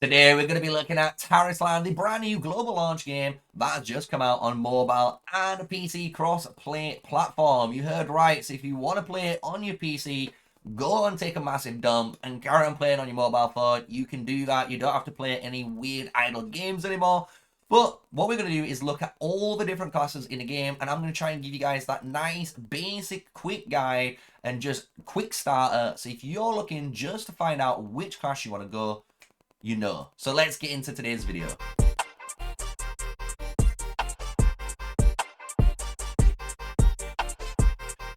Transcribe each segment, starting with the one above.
Today we're going to be looking at Tarisland, the brand new global launch game that has just come out on mobile and PC cross-play platform. You heard right, so if you want to play it on your PC, go and take a massive dump and carry on playing on your mobile phone. You can do that. You don't have to play any weird idle games anymore. But what we're going to do is look at all the different classes in the game, and I'm going to try and give you guys that nice, basic, quick guide and just quick starter. So if you're looking just to find out which class you want to go, you know. So let's get into today's video.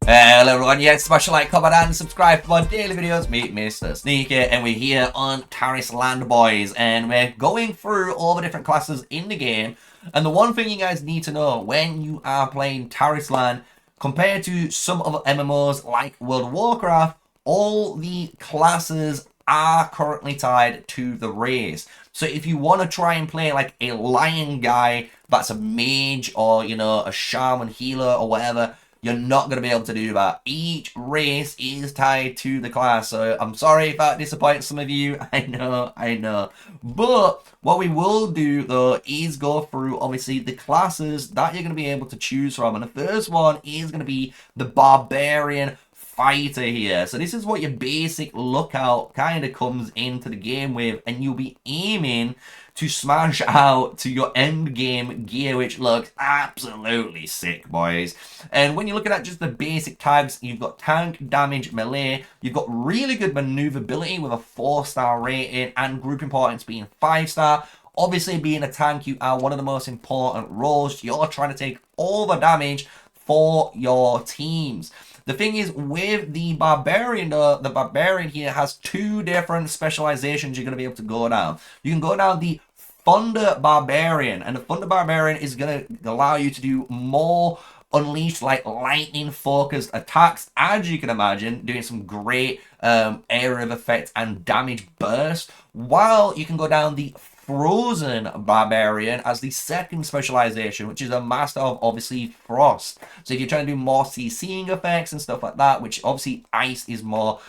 Hello everyone, yes, smash a like, comment and subscribe for more daily videos. Me, MrSneakyy, and we're here on Tarisland, boys, and we're going through all the different classes in the game. And the one thing you guys need to know when you are playing Tarisland, compared to some other MMOs like World of Warcraft, all the classes are currently tied to the race. So if you want to try and play like a lion guy that's a mage or, you know, a shaman healer or whatever, you're not going to be able to do that. Each race is tied to the class. So I'm sorry if that disappoints some of you. I know. But what we will do though is go through obviously the classes that you're going to be able to choose from. And the first one is going to be the Barbarian Fighter here. So this is what your basic lookout kind of comes into the game with, and you'll be aiming to smash out to your end game gear, which looks absolutely sick, boys. And when you're looking at just the basic tags, you've got tank, damage, melee, you've got really good maneuverability with a 4-star rating and group importance being 5-star. Obviously, being a tank, you are one of the most important roles. You're trying to take all the damage for your teams. The thing is, with the Barbarian, the Barbarian here has two different specializations you're going to be able to go down. You can go down the Thunder Barbarian, and the Thunder Barbarian is going to allow you to do more unleashed, like lightning focused attacks, as you can imagine, doing some great area of effect and damage burst, while you can go down the Frozen Barbarian as the second specialization, which is a master of obviously frost. So if you're trying to do more CCing effects and stuff like that, which obviously ice is more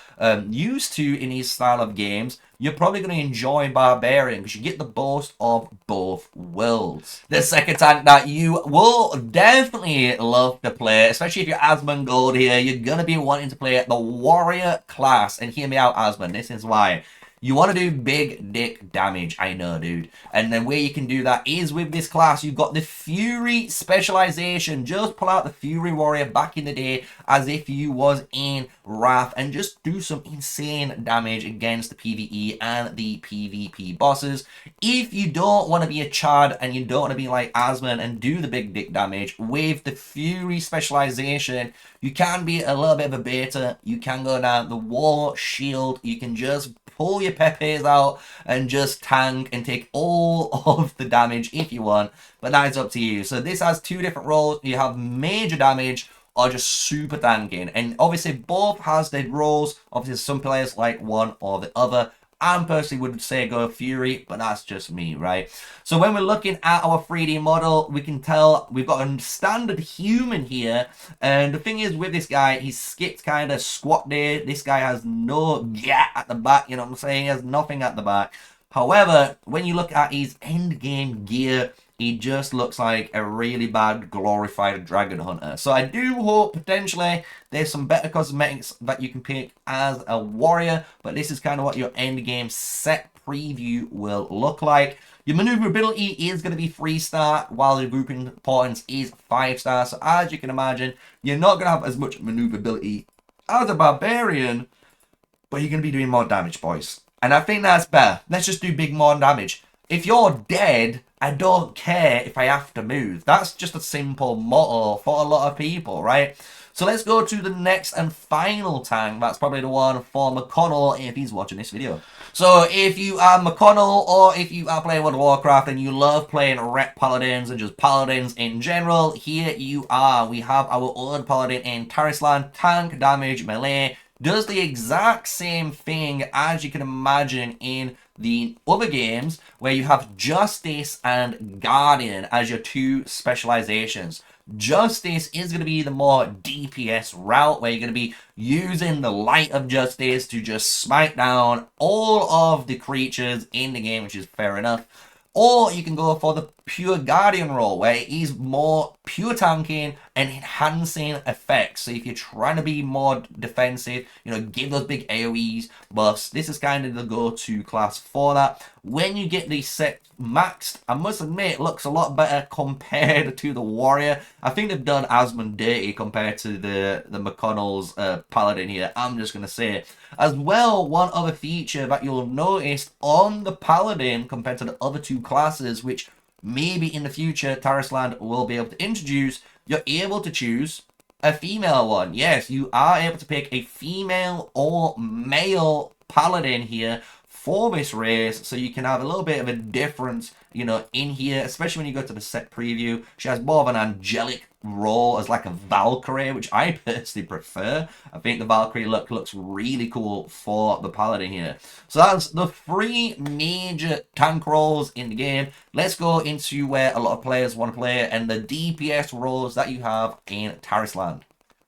used to in his style of games, you're probably going to enjoy Barbarian because you get the boast of both worlds. The second tank that you will definitely love to play, especially if you're Asmongold here, you're going to be wanting to play the Warrior class. And hear me out, Asmon, this is why. You want to do big dick damage, I know, dude. And then where you can do that is with this class. You've got the Fury specialization. Just pull out the Fury Warrior back in the day as if you was in Wrath and just do some insane damage against the PvE and the PvP bosses. If you don't want to be a Chad and you don't want to be like Asmon and do the big dick damage, with the Fury specialization, you can be a little bit of a beta. You can go down the War Shield. You can just pull your Pepes out and just tank and take all of the damage if you want, but that is up to you. So this has two different roles. You have major damage or just super tanking, and obviously both has their roles. Obviously some players like one or the other. I personally would say go Fury, but that's just me, right? So when we're looking at our 3D model, we can tell we've got a standard human here. And the thing is with this guy, he skips kind of squat there. This guy has no gat at the back, you know what I'm saying? He has nothing at the back. However, when you look at his end game gear, he just looks like a really bad glorified dragon hunter. So I do hope potentially there's some better cosmetics that you can pick as a warrior, but this is kind of what your end game set preview will look like. Your maneuverability is going to be 3-star, while the group importance is 5-star. So as you can imagine, you're not going to have as much maneuverability as a barbarian, but you're going to be doing more damage, boys. And I think that's better. Let's just do big more damage. If you're dead, I don't care if I have to move. That's just a simple motto for a lot of people, right? So let's go to the next and final tank. That's probably the one for McConnell if he's watching this video. So if you are McConnell, or if you are playing World of Warcraft and you love playing rep paladins and just paladins in general, here you are. We have our own paladin in Tarisland. Tank, damage, melee. Does the exact same thing as you can imagine in the other games, where you have Justice and Guardian as your two specializations. Justice is going to be the more DPS route, where you're going to be using the Light of Justice to just smite down all of the creatures in the game, which is fair enough. Or you can go for the pure Guardian role, where he's more pure tanking and enhancing effects. So if you're trying to be more defensive, you know, give those big AoEs buffs, this is kind of the go-to class for that. When you get these set maxed, I must admit, it looks a lot better compared to the Warrior. I think they've done Asmund dirty compared to the McConnell's Paladin here. I'm just going to say it. As well, one other feature that you'll notice on the Paladin compared to the other two classes, which maybe in the future Tarisland will be able to introduce, you're able to choose a female one. Yes, you are able to pick a female or male Paladin here for this race, so you can have a little bit of a difference, you know, in here, especially when you go to the set preview. She has more of an angelic role as like a Valkyrie, which I personally prefer. I think the Valkyrie look looks really cool for the Paladin here. So that's the 3 major tank roles in the game. Let's go into where a lot of players want to play and the DPS roles that you have in Tarisland.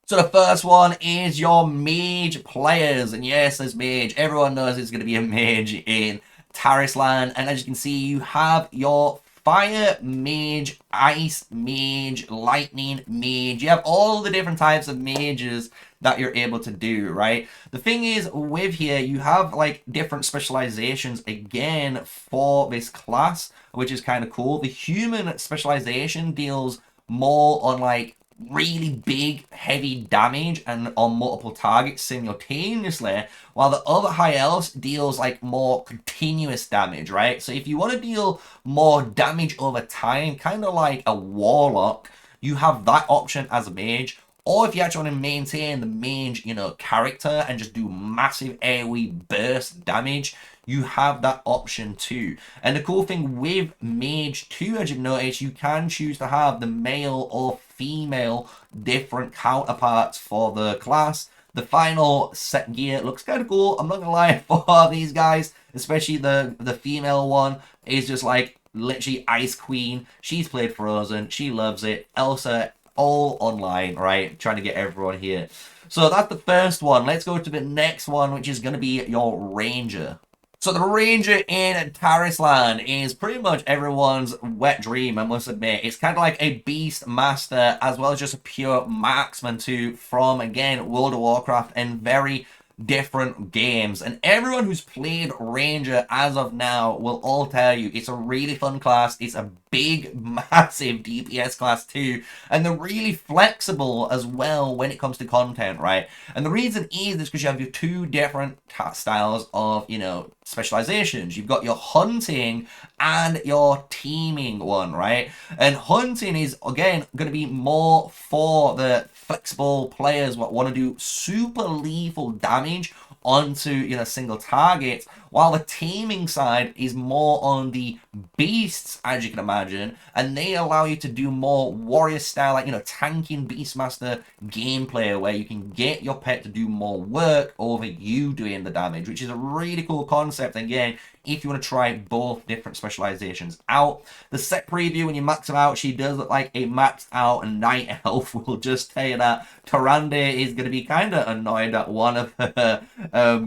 So the first one is your mage players, and yes, there's mage. Everyone knows it's going to be a mage in Tarisland, and as you can see, you have your fire mage, ice mage, lightning mage. You have all the different types of mages that you're able to do, right? The thing is, with here, you have like different specializations again for this class, which is kind of cool. The human specialization deals more on like really big, heavy damage and on multiple targets simultaneously, while the other high elves deals like more continuous damage, right? So if you want to deal more damage over time, kind of like a warlock, you have that option as a mage. Or if you actually want to maintain the mage, you know, character and just do massive AoE burst damage, you have that option too. And the cool thing with mage too, as you notice, you can choose to have the male or female different counterparts for the class. The final set gear looks kind of cool. I'm not gonna lie, for these guys, especially the female one, is just like literally Ice Queen. She's played Frozen. She loves it. Elsa, all online, right? Trying to get everyone here. So that's the first one. Let's go to the next one, which is going to be your Ranger. So the Ranger in Tarisland is pretty much everyone's wet dream, I must admit. It's kind of like a Beast Master as well as just a pure marksman too from, again, World of Warcraft and very different games. And everyone who's played Ranger as of now will all tell you it's a really fun class. It's a big, massive DPS class too. And they're really flexible as well when it comes to content, right? And the reason is because you have your 2 different styles of, you know, specializations. You've got your hunting and your teaming one, right? And hunting is, again, going to be more for the flexible players what want to do super lethal damage onto, you know, single targets, while the taming side is more on the beasts, as you can imagine, and they allow you to do more warrior style, like, you know, tanking Beastmaster gameplay, where you can get your pet to do more work over you doing the damage, which is a really cool concept. Again, if you want to try both different specializations out. The set preview, when you max them out, she does look like a maxed out night elf. We'll just tell you that. Tarande is going to be kind of annoyed that one of her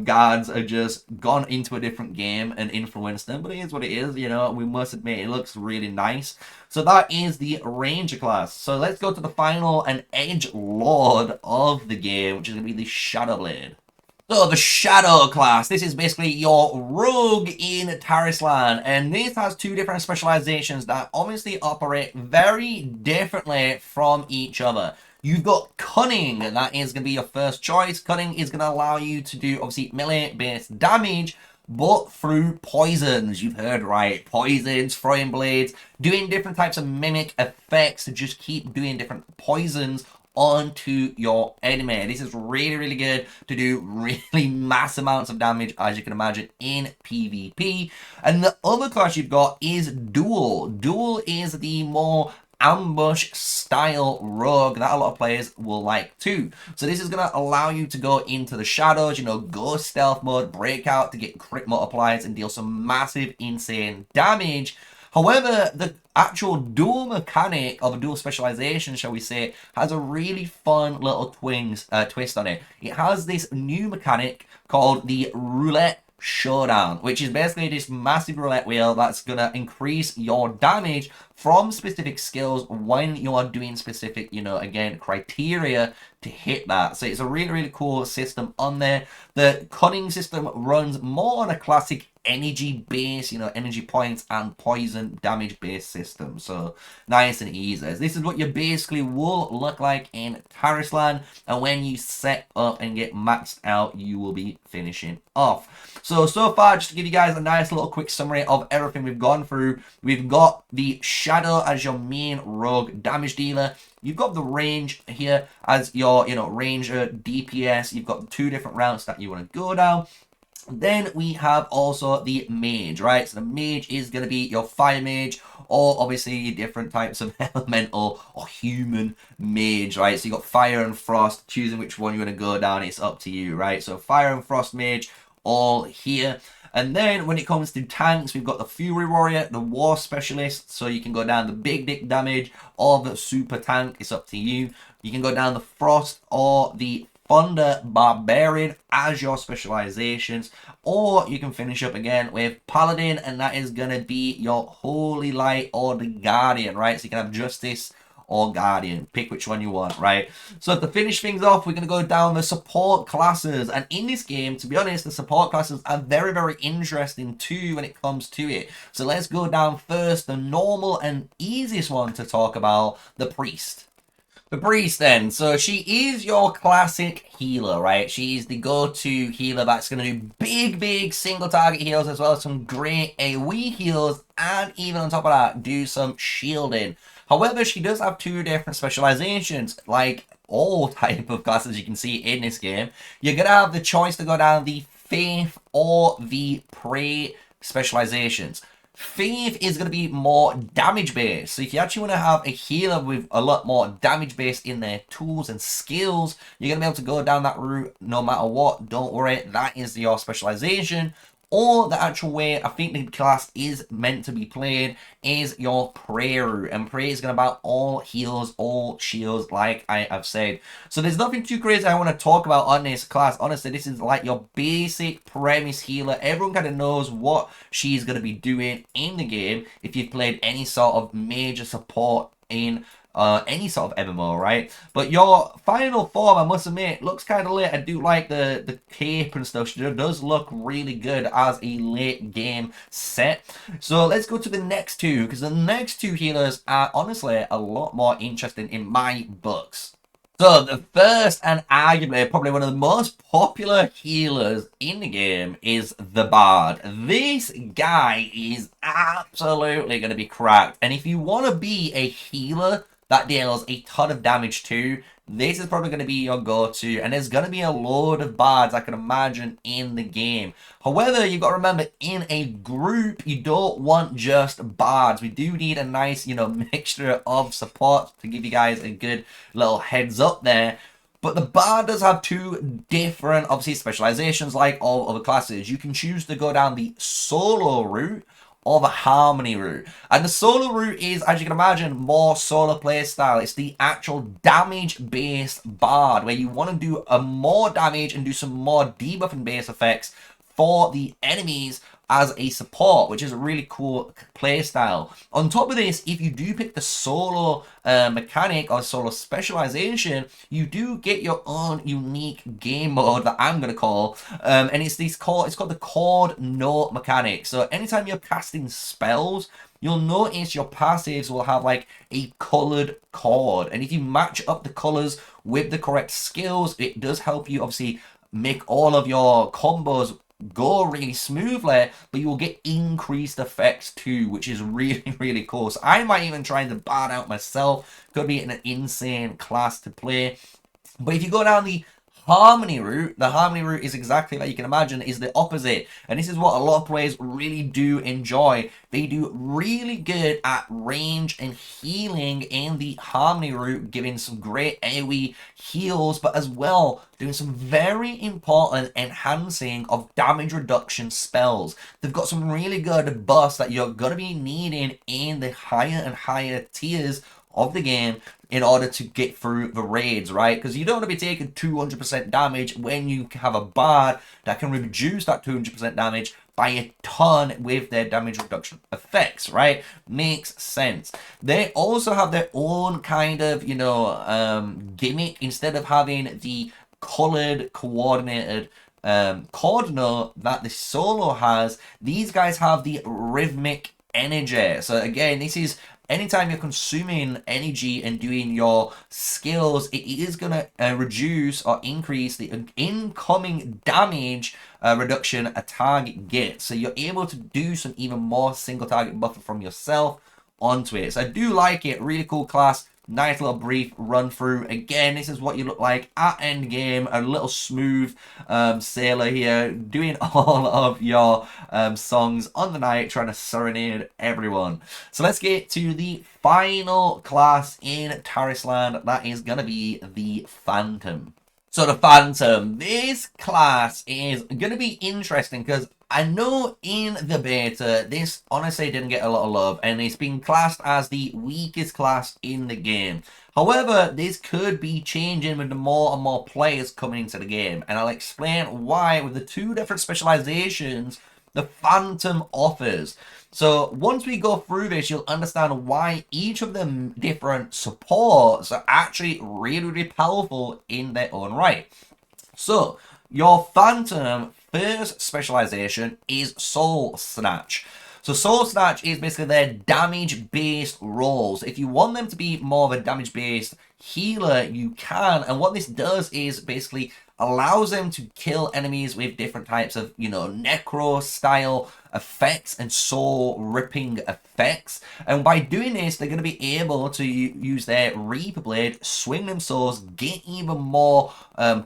guards have just gone into a different game and influenced them, but it is what it is, you know. We must admit it looks really nice. So that is the Ranger class. So let's go to the final and edge lord of the game, which is going to be the Shadowblade. So the Shadow class, this is basically your rogue in Tarisland, and this has 2 different specializations that obviously operate very differently from each other. You've got Cunning, and that is going to be your first choice. Cunning is going to allow you to do, obviously, melee-based damage, but through poisons. You've heard right. Poisons, throwing blades, doing different types of mimic effects to just keep doing different poisons onto your enemy. This is really, really good to do really mass amounts of damage, as you can imagine, in PvP. And the other class you've got is Duel. Duel is the more ambush style rogue that a lot of players will like too. So this is going to allow you to go into the shadows, you know, go stealth mode, break out to get crit multipliers and deal some massive, insane damage. However, the actual dual mechanic of a dual specialization, shall we say, has a really fun little twist on it. It has this new mechanic called the roulette showdown, which is basically this massive roulette wheel that's gonna increase your damage from specific skills when you are doing specific, again, criteria to hit that. So it's a really, really cool system on there. The cunning system runs more on a classic energy base, energy points and poison damage based system. So nice and easy. This is what you basically will look like in Tarisland, and when you set up and get maxed out, you will be finishing off. So far, just to give you guys a nice little quick summary of everything we've gone through, we've got the Shadow as your main rogue damage dealer. You've got the range here as your, ranger DPS. You've got 2 different routes that you want to go down. Then we have also the mage, right? So the mage is going to be your fire mage, or obviously different types of elemental or human mage, right? So you got fire and frost. Choosing which one you want to go down, it's up to you, right? So fire and frost mage all here. And then when it comes to tanks, we've got the Fury Warrior, the War Specialist, so you can go down the big dick damage or the super tank, it's up to you. You can go down the Frost or the Thunder Barbarian as your specializations, or you can finish up again with Paladin, and that is going to be your Holy Light or the Guardian, right? So you can have Justice or Guardian. Pick which one you want, right? So to finish things off, we're going to go down the support classes. And in this game, to be honest, the support classes are very, very interesting too when it comes to it. So let's go down first, the normal and easiest one to talk about, the Priest. The Priest then, so she is your classic healer, right? She's the go-to healer that's going to do big single target heals, as well as some great AoE heals, and even on top of that, do some shielding. However, she does have 2 different specializations, like all type of classes you can see in this game. You're going to have the choice to go down the Faith or the Prey specializations. Faith is going to be more damage based. So if you actually want to have a healer with a lot more damage based in their tools and skills, you're going to be able to go down that route no matter what. Don't worry, that is your specialization. Or the actual way I think the class is meant to be played is your Prey route. And Prey is going to about all heals, all shields, like I have said. So there's nothing too crazy I want to talk about on this class. Honestly, this is like your basic premise healer. Everyone kind of knows what she's going to be doing in the game if you've played any sort of major support in any sort of MMO, right? But your final form, I must admit, looks kind of lit. I do like the cape and stuff. She does look really good as a late game set. So let's go to the next 2, because the next 2 healers are honestly a lot more interesting in my books. So the first and arguably probably one of the most popular healers in the game is the Bard. This guy is absolutely going to be cracked. And if you want to be a healer that deals a ton of damage too, this is probably going to be your go-to, and there's going to be a load of bards I can imagine in the game. However, you've got to remember, in a group, you don't want just bards. We do need a nice, mixture of support to give you guys a good little heads up there. But the Bard does have 2 different, obviously, specializations like all other classes. You can choose to go down the solo route or the harmony route. And the solo route is, as you can imagine, more solo playstyle. It's the actual damage-based Bard, where you want to do a more damage and do some more debuffing base effects for the enemies as a support, which is a really cool playstyle. On top of this, if you do pick the solo mechanic or solo specialization, you do get your own unique game mode that I'm going to call, and it's called the chord note mechanic. So anytime you're casting spells, you'll notice your passives will have like a colored chord, and if you match up the colors with the correct skills, it does help you obviously make all of your combos go really smoothly, but you will get increased effects too, which is really, really cool. So I might even try the Bard out myself. Could be an insane class to play. But if you go down the Harmony route, the Harmony route is exactly like you can imagine, is the opposite. And this is what a lot of players really do enjoy. They do really good at range and healing in the Harmony route, giving some great AoE heals, but as well doing some very important enhancing of damage reduction spells. They've got some really good buffs that you're going to be needing in the higher and higher tiers of the game in order to get through the raids, right? Because you don't want to be taking 200% damage when you have a bard that can reduce that 200% damage by a ton with their damage reduction effects, right? Makes sense. They also have their own kind of, you know, gimmick. Instead of having the colored, coordinated cardinal that the solo has, these guys have the rhythmic energy. So again, this is anytime you're consuming energy and doing your skills, it is going to reduce or increase the incoming damage reduction a target gets. So you're able to do some even more single target buffer from yourself onto it. So I do like it. Really cool class. Nice little brief run through. Again, this is what you look like at end game. A little smooth sailor here doing all of your songs on the night, trying to serenade everyone. So let's get to the final class in Tarisland. That is going to be the Phantom. So the Phantom, this class is going to be interesting because I know in the beta, this honestly didn't get a lot of love, and it's been classed as the weakest class in the game. However, this could be changing with the more and more players coming into the game, and I'll explain why with the two different specializations the Phantom offers. So once we go through this, you'll understand why each of the different supports are actually really, really powerful in their own right. So your Phantom first specialization is Soul Snatch. So Soul Snatch is basically their damage-based rolls. If you want them to be more of a damage-based healer, you can. And what this does is basically allows them to kill enemies with different types of, you know, Necro style effects and soul ripping effects. And by doing this, they're going to be able to use their Reaper Blade, swing them swords, get even more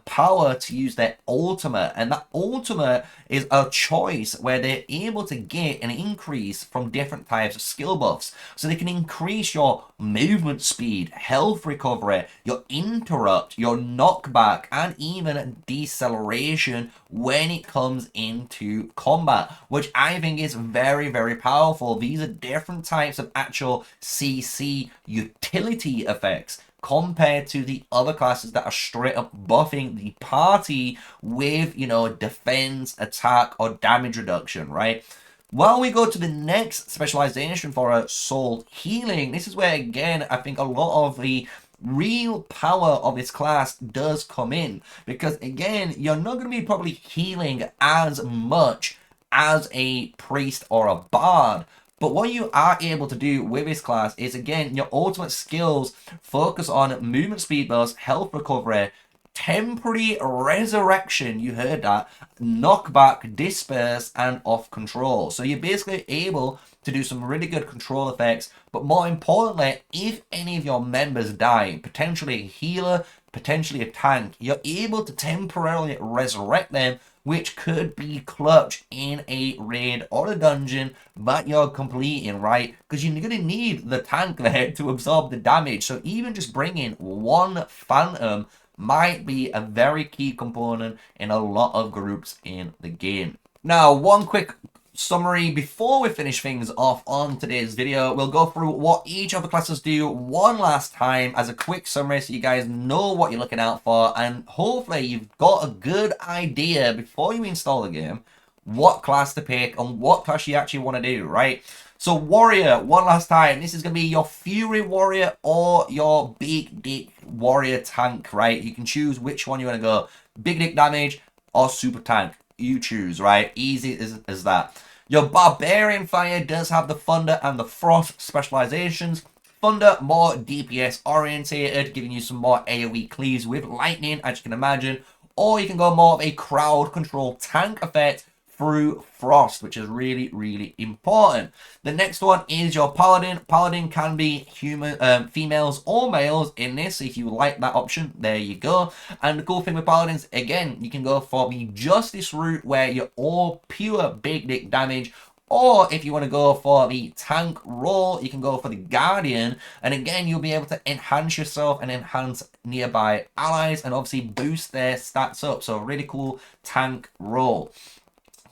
power to use their ultimate. And that ultimate is a choice where they're able to get an increase from different types of skill buffs. So they can increase your movement speed, health recovery, your interrupt, your knockback, and even deceleration when it comes into combat, which I think is very, very powerful. These are different types of actual CC utility effects compared to the other classes that are straight up buffing the party with, you know, defense, attack, or damage reduction, right? While we go to the next specialization for a soul healing, this is where, again, I think a lot of the real power of this class does come in, because again, you're not going to be probably healing as much as a priest or a bard, but what you are able to do with this class is, again, your ultimate skills focus on movement speed burst, health recovery, temporary resurrection, you heard that, knockback, disperse, and off control. So you're basically able to do some really good control effects, but more importantly, if any of your members die, potentially a healer, potentially a tank, you're able to temporarily resurrect them, which could be clutch in a raid or a dungeon that you're completing, right? Because you're going to need the tank there to absorb the damage. So even just bringing one Phantom might be a very key component in a lot of groups in the game. Now, one quick summary before we finish things off on today's video. We'll go through what each of the classes do one last time as a quick summary so you guys know what you're looking out for, and hopefully you've got a good idea before you install the game what class to pick and what class you actually want to do, right? So Warrior, one last time, this is going to be your Fury Warrior or your Big Dick Warrior Tank, right? You can choose which one you want to go. Big Dick damage or Super Tank. You choose, right? Easy as that. Your Barbarian Fire does have the Thunder and the Frost specializations. Thunder, more DPS orientated, giving you some more AoE cleaves with lightning, as you can imagine. Or you can go more of a crowd control tank effect through frost, which is really, really important. The next one is your Paladin. Paladin can be human, females or males in this. If you like that option, there you go. And the cool thing with Paladins, again, you can go for the Justice route where you're all pure big dick damage. Or if you want to go for the tank role, you can go for the Guardian. And again, you'll be able to enhance yourself and enhance nearby allies and obviously boost their stats up. So really cool tank role.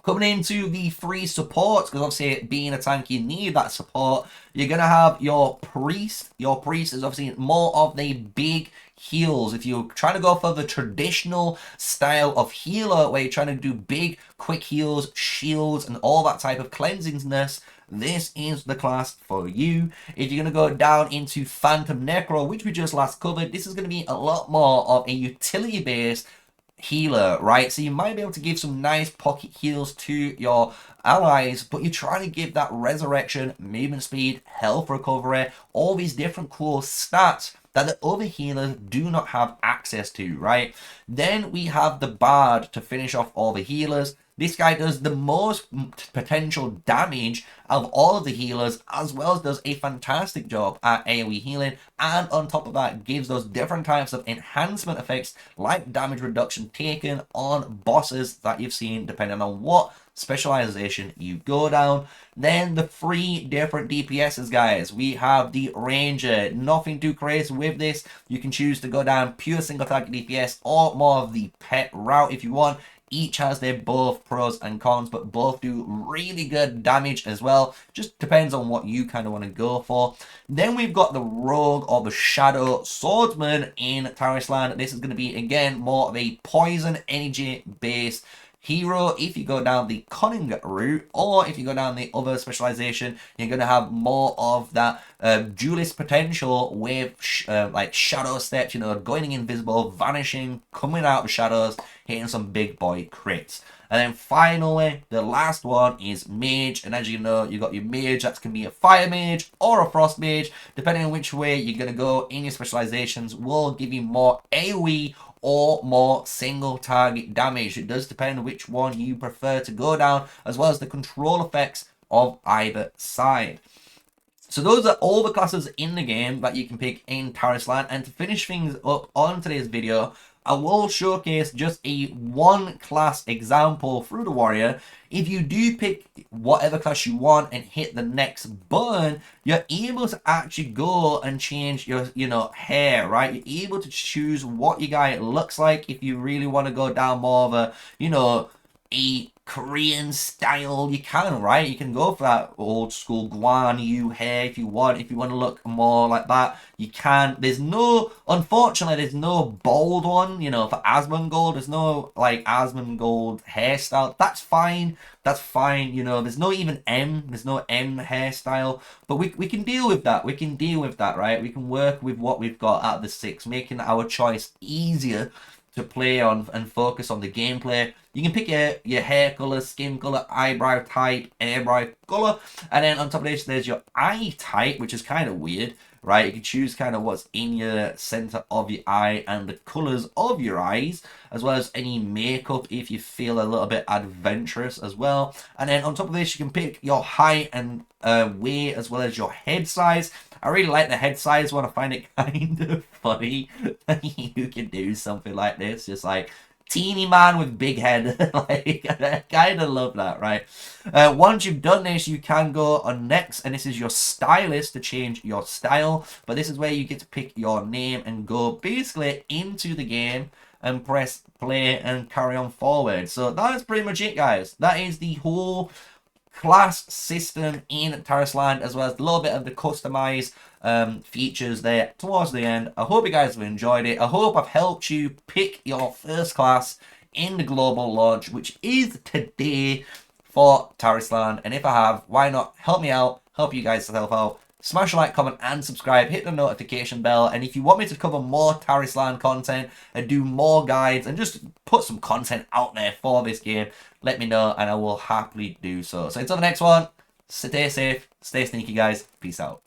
Coming into the 3 supports, because obviously being a tank, you need that support. You're going to have your Priest. Your Priest is obviously more of the big heals. If you're trying to go for the traditional style of healer, where you're trying to do big, quick heals, shields, and all that type of cleansingness, this is the class for you. If you're going to go down into Phantom Necro, which we just last covered, this is going to be a lot more of a utility-based healer, right? So you might be able to give some nice pocket heals to your allies, but you're trying to give that resurrection, movement speed, health recovery, all these different cool stats that the other healers do not have access to, right? Then we have the Bard to finish off all the healers. This guy does the most potential damage of all of the healers, as well as does a fantastic job at AoE healing, and on top of that gives those different types of enhancement effects like damage reduction taken on bosses that you've seen depending on what specialization you go down. Then the 3 different DPSs, guys. We have the Ranger. Nothing too crazy with this. You can choose to go down pure single target DPS or more of the pet route if you want. Each has their both pros and cons, but both do really good damage as well. Just depends on what you kind of want to go for. Then we've got the Rogue or the Shadow Swordsman in Tarisland. This is going to be, again, more of a poison energy based hero. If you go down the cunning route, or if you go down the other specialization, you're going to have more of that duelist potential with like shadow steps, you know, going invisible, vanishing, coming out of shadows, hitting some big boy crits. And then finally, the last one is Mage. And as you know, you got your Mage. That can be a Fire Mage or a Frost Mage. Depending on which way you're going to go in your specializations will give you more AoE or more single target damage. It does depend on which one you prefer to go down, as well as the control effects of either side. So those are all the classes in the game that you can pick in Tarisland. And to finish things up on today's video, I will showcase just a 1 class example through the warrior. If you do pick whatever class you want and hit the next button, you're able to actually go and change your, hair, right? You're able to choose what your guy looks like. If you really want to go down more of a, a Korean style, you can, right? You can go for that old school Guan Yu hair if you want. If you want to look more like that, you can. Unfortunately, there's no bold one, for Asmongold. There's no, like, Asmongold hairstyle. That's fine. That's fine, There's no even M. There's no M hairstyle. But we can deal with that. We can deal with that, right? We can work with what we've got out of the 6, making our choice easier to play on and focus on the gameplay. You can pick your hair color, skin color, eyebrow type, eyebrow color, and then on top of this there's your eye type, which is kind of weird, right? You can choose kind of what's in your center of your eye and the colors of your eyes, as well as any makeup if you feel a little bit adventurous as well. And then on top of this, you can pick your height and weight, as well as your head size. I really like the head size one. I find it kind of funny that you can do something like this, just like teeny man with big head. Like, I kind of love that, right? Once you've done this, you can go on next, and this is your stylist to change your style. But this is where you get to pick your name and go basically into the game and press play and carry on forward. So that's pretty much it, guys. That is the whole class system in Tarisland, as well as a little bit of the customized features there towards the end. I hope you guys have enjoyed it. I hope I've helped you pick your first class in the global launch, which is today for Tarisland. And if I have, why not help me out, help you guys help out. Smash a like, comment, and subscribe. Hit the notification bell. And if you want me to cover more Tarisland content and do more guides and just put some content out there for this game, let me know and I will happily do so. So until the next one, stay safe, stay sneaky, guys. Peace out.